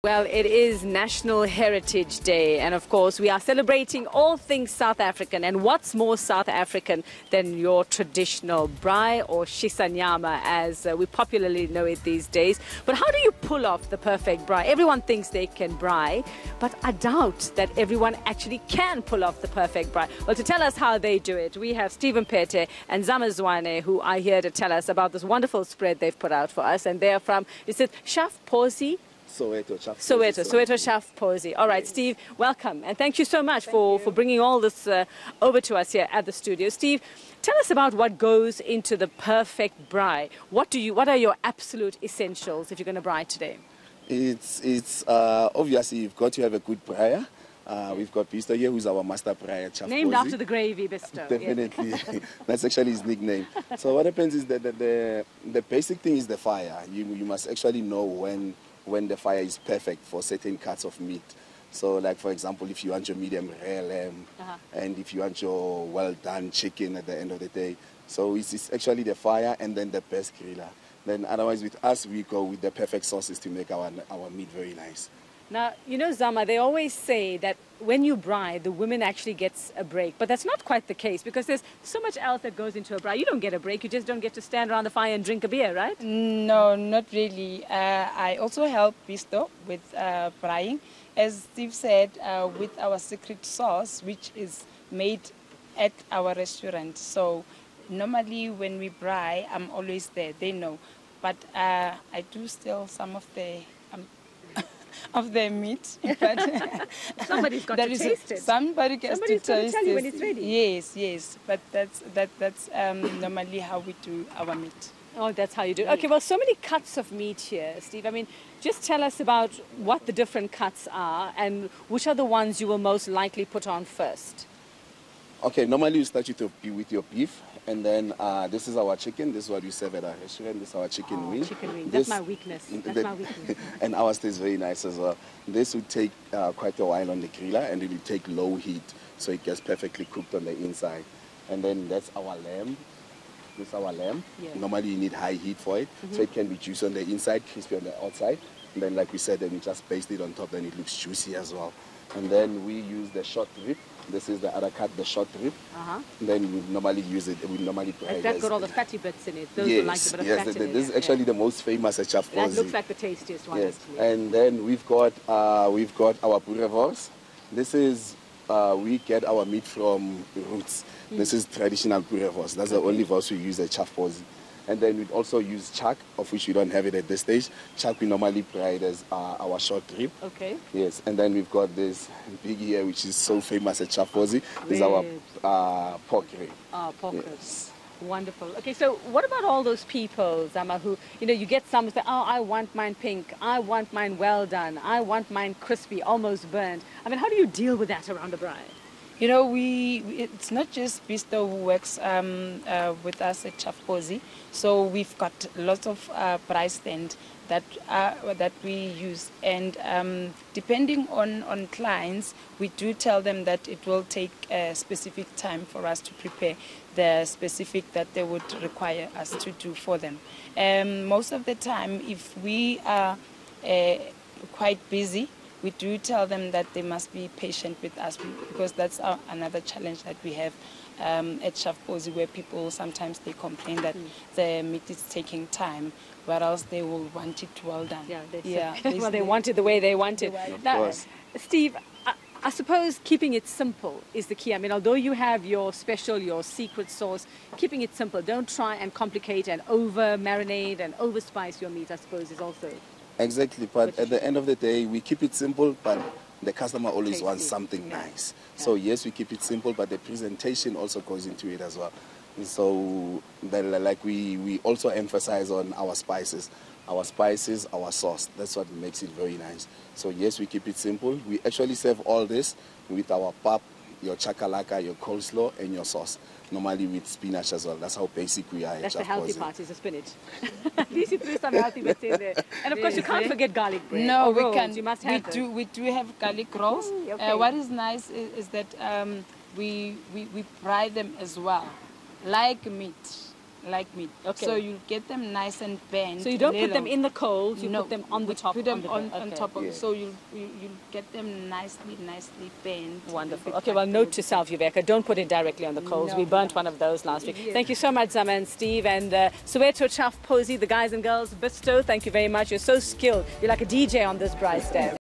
Well, it is National Heritage Day, and of course we are celebrating all things South African. And what's more South African than your traditional braai, or Chesa Nyama as we popularly know it these days. But how do you pull off the perfect braai? Everyone thinks they can braai, but I doubt that everyone actually can pull off the perfect braai. Well, to tell us how they do it, we have Mpete and Zama Zwane, who are here to tell us about this wonderful spread they've put out for us. And they are from, is it Shafposi? Soweto Shafposi. All right, Steve, welcome. And thank you so much for bringing all this over to us here at the studio. Steve, tell us about what goes into the perfect braai. What are your absolute essentials if you're going to braai today? It's obviously you've got to have a good braaier. We've got Bisto here, who's our master braaier. Named after the gravy, Bisto. Definitely. Yeah. That's actually his nickname. So what happens is that the basic thing is the fire. You must actually know when the fire is perfect for certain cuts of meat. So like, for example, if you want your medium rare lamb and if you want your well done chicken at the end of the day. So it's actually the fire and then the best griller. Then otherwise with us, we go with the perfect sauces to make our meat very nice. Now, you know, Zama, they always say that when you braai, the women actually gets a break. But that's not quite the case, because there's so much else that goes into a braai. You don't get a break. You just don't get to stand around the fire and drink a beer, right? No, not really. I also help Bisto with braaiing. As Steve said, with our secret sauce, which is made at our restaurant. So normally when we braai, I'm always there. They know. But I do steal some of the meat, but somebody's got to taste it. Somebody gets to taste to tell you when it's ready. Yes. But that's normally how we do our meat. Oh, that's how you do it. Okay, well, so many cuts of meat here, Steve. I mean, just tell us about what the different cuts are and which are the ones you will most likely put on first. Okay, normally you start with your beef, and then this is our chicken. This is what we serve at our restaurant. This is our chicken wing. Chicken wing. That's my weakness. That's my weakness. And ours tastes very nice as well. This would take quite a while on the griller, and it will take low heat, so it gets perfectly cooked on the inside. And then that's our lamb. This is our lamb. Yeah. Normally you need high heat for it, so it can be juicy on the inside, crispy on the outside. And then, like we said, then we just baste it on top, then it looks juicy as well. And then we use the short rib. This is the other cut, the short rib. Then we normally use it. We normally braai. That's got all the fatty bits in it. Those who like a bit of fat in it. This is actually the most famous at Shafposi. That looks like the tastiest one. Yes. And then we've got our boerewors. This is we get our meat from roots. This is traditional boerewors. That's the only wors we use at Shafposi. And then we also use chuck, of which we don't have it at this stage. Chuck we normally braai as our short rib. Okay. Yes, and then we've got this big here, which is so famous at Shafposi. This is our pork rib. Pork ribs. Wonderful. Okay, so what about all those people, Zama, who, you know, you get some who say, oh, I want mine pink, I want mine well done, I want mine crispy, almost burnt. I mean, how do you deal with that around the braai? You know, it's not just Bisto who works with us at Shafposi. So we've got lots of braai stand that we use, and depending on clients, we do tell them that it will take a specific time for us to prepare the specific that they would require us to do for them. Most of the time, if we are quite busy, we do tell them that they must be patient with us, because that's another challenge that we have at Shafposi, where people sometimes they complain that the meat is taking time, whereas they will want it well done. Well, they want it the way they want it. Now, Steve, I suppose keeping it simple is the key. I mean, although you have your special, your secret sauce, keeping it simple. Don't try and complicate and over-marinate and over-spice your meat, I suppose, is also... Exactly, but at the end of the day, we keep it simple, but the customer always wants something nice. So yes, we keep it simple, but the presentation also goes into it as well. And so, like we also emphasize on our spices, our sauce. That's what makes it very nice. So yes, we keep it simple. We actually serve all this with our pap, your chakalaka, your coleslaw, and your sauce. Normally with spinach as well. That's how basic we are. That's the healthy part, is the spinach. At least you threw some healthy bits in there. And of course, you can't forget garlic bread. No, we rolls. can. You must have we do have garlic rolls. What is nice is that we braai them as well, like meat. like meat. Okay. So you get them nice and bent. So you don't a put them little. in the coals, you No, put them on the we top. Put them on on okay. top of Yeah. So you get them nicely bent. Wonderful. With Okay, well, note butter. to self, Yuveka, don't put it directly on the coals. No, We burnt no. one of those last week. Yes. Thank you so much, Zama and Steve. And Soweto Chaff Posy, the guys and girls, Bisto, thank you very much. You're so skilled. You're like a DJ on this Braai stand.